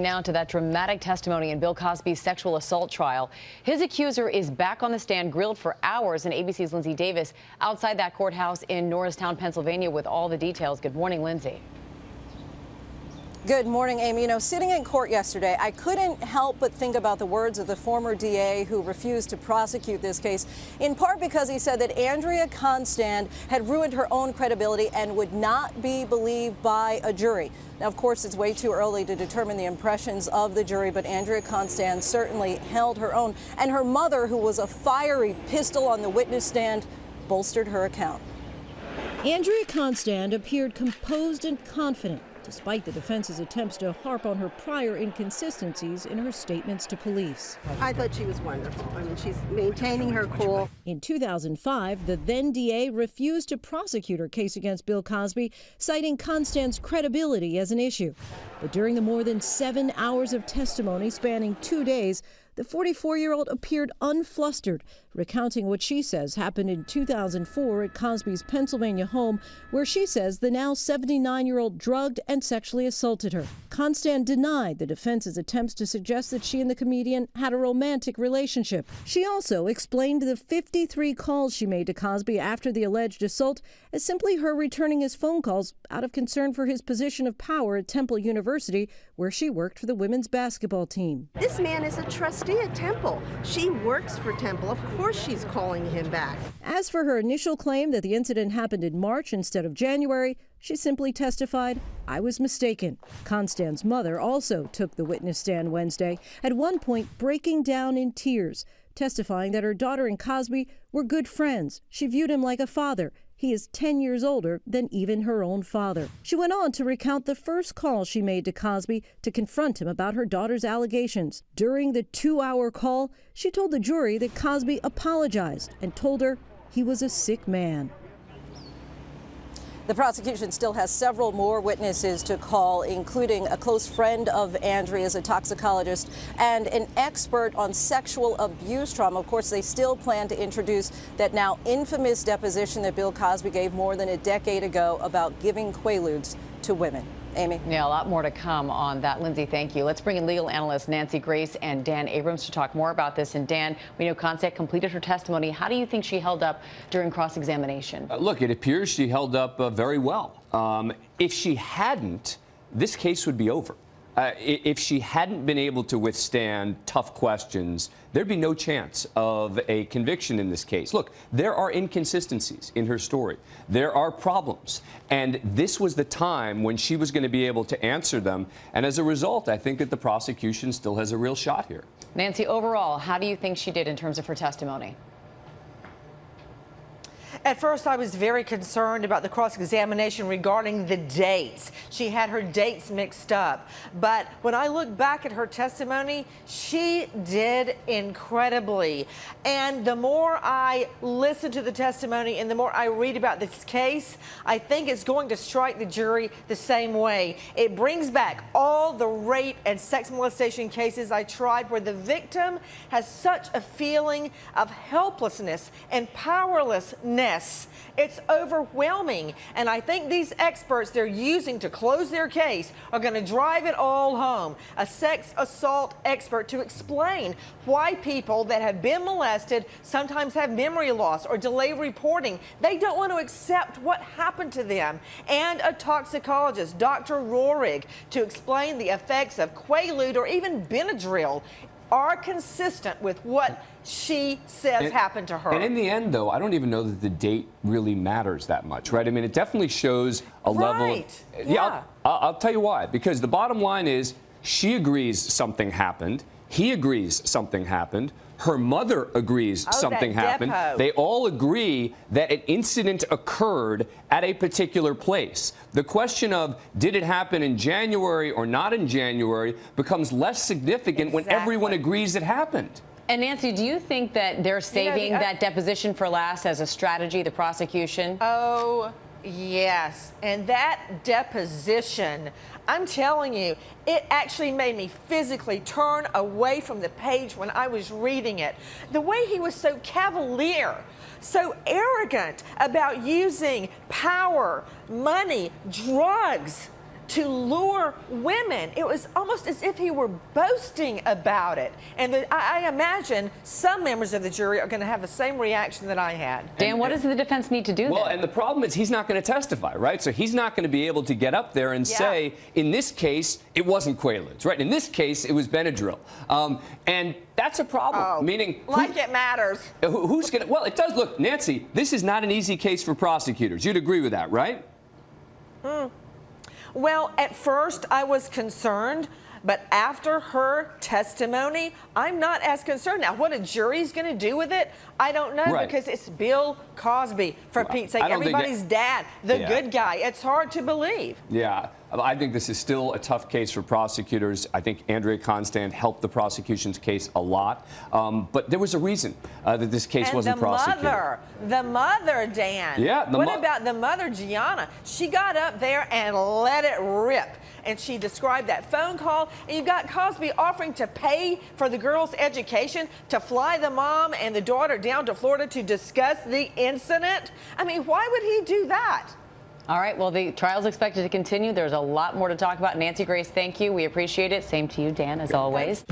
now to that dramatic testimony in Bill Cosby's sexual assault trial. His accuser is back on the stand, grilled for hours, and ABC's Lindsay Davis outside that courthouse in Norristown, Pennsylvania, with all the details. Good morning, Lindsay. Good morning, Amy. You know, sitting in court yesterday, I couldn't help but think about the words of the former DA who refused to prosecute this case, in part because he said that Andrea Constand had ruined her own credibility and would not be believed by a jury. Now, of course, it's way too early to determine the impressions of the jury, but Andrea Constand certainly held her own. And her mother, who was a fiery pistol on the witness stand, bolstered her account. Andrea Constand appeared composed and confident, despite the defense's attempts to harp on her prior inconsistencies in her statements to police. I thought she was wonderful. I mean, she's maintaining her cool. In 2005, the then DA refused to prosecute her case against Bill Cosby, citing Constand's credibility as an issue. But during the more than 7 hours of testimony spanning 2 days, the 44-year-old appeared unflustered, recounting what she says happened in 2004 at Cosby's Pennsylvania home, where she says the now 79-year-old drugged and sexually assaulted her. Constand denied the defense's attempts to suggest that she and the comedian had a romantic relationship. She also explained the 53 calls she made to Cosby after the alleged assault as simply her returning his phone calls out of concern for his position of power at Temple University, where she worked for the women's basketball team. This man is a trustee at Temple. She works for Temple. Of course she's calling him back. As for her initial claim that the incident happened in March instead of January, she simply testified, "I was mistaken." Constand's mother also took the witness stand Wednesday, at one point breaking down in tears, testifying that her daughter and Cosby were good friends. She viewed him like a father. He is 10 years older than even her own father. She went on to recount the first call she made to Cosby to confront him about her daughter's allegations. During the 2-hour call, she told the jury that Cosby apologized and told her he was a sick man. The prosecution still has several more witnesses to call, including a close friend of Andrea's, a toxicologist, and an expert on sexual abuse trauma. Of course, they still plan to introduce that now infamous deposition that Bill Cosby gave more than a decade ago about giving quaaludes to women. Amy? Yeah, a lot more to come on that. Lindsay, thank you. Let's bring in legal analysts Nancy Grace and Dan Abrams to talk more about this. And Dan, we know Constand completed her testimony. How do you think she held up during cross-examination? Look, it appears she held up very well. If she hadn't, this case would be over. If she hadn't been able to withstand tough questions, there'd be no chance of a conviction in this case. Look, there are inconsistencies in her story. There are problems. And this was the time when she was going to be able to answer them. And as a result, I think that the prosecution still has a real shot here. Nancy, overall, how do you think she did in terms of her testimony? At first, I was very concerned about the cross-examination regarding the dates. She had her dates mixed up. But when I look back at her testimony, she did incredibly. And the more I listen to the testimony and the more I read about this case, I think it's going to strike the jury the same way. It brings back all the rape and sex molestation cases I tried where the victim has such a feeling of helplessness and powerlessness. It's overwhelming, and I think these experts they're using to close their case are going to drive it all home. A sex assault expert to explain why people that have been molested sometimes have memory loss or delay reporting. They don't want to accept what happened to them. And a toxicologist, Dr. Rohrig, to explain the effects of Quaalude or even Benadryl are consistent with what she says happened to her. And in the end, though, I don't even know that the date really matters that much, right? I mean, it definitely shows a level. Yeah. I'll tell you why. Because the bottom line is she agrees something happened. He agrees something happened. Her mother agrees something happened. They all agree that an incident occurred at a particular place. The question of did it happen in January or not in January becomes less significant when everyone agrees it happened. And Nancy, do you think that they're saving that deposition for last as a strategy, the prosecution? Oh, yes. And that deposition, I'm telling you, it actually made me physically turn away from the page when I was reading it. The way he was so cavalier, so arrogant about using power, money, drugs to lure women. It was almost as if he were boasting about it. And I imagine some members of the jury are going to have the same reaction that I had. Dan, what does the defense need to do Well, then? and the problem is he's not going to testify, right? So he's not going to be able to get up there and say, in this case, it wasn't Quaaludes, right? In this case, it was Benadryl. And that's a problem. Meaning, like it matters. Who's going to? Well, it does. Look, Nancy, this is not an easy case for prosecutors. You'd agree with that, right? Well, at first I was concerned, but after her testimony, I'm not as concerned. Now, what a jury's going to do with it, I don't know, because it's Bill Cosby, for Pete's sake, everybody's dad, the good guy. It's hard to believe. Yeah, I think this is still a tough case for prosecutors. I think Andrea Constand helped the prosecution's case a lot, but there was a reason that this case wasn't prosecuted. The mother, Dan. Yeah. What about the mother, Gianna? She got up there and let it rip. And she described that phone call. And you've got Cosby offering to pay for the girl's education, to fly the mom and the daughter down to Florida to discuss the incident. I mean, why would he do that? All right, well, the trial's expected to continue. There's a lot more to talk about. Nancy Grace, thank you. We appreciate it. Same to you, Dan, as always.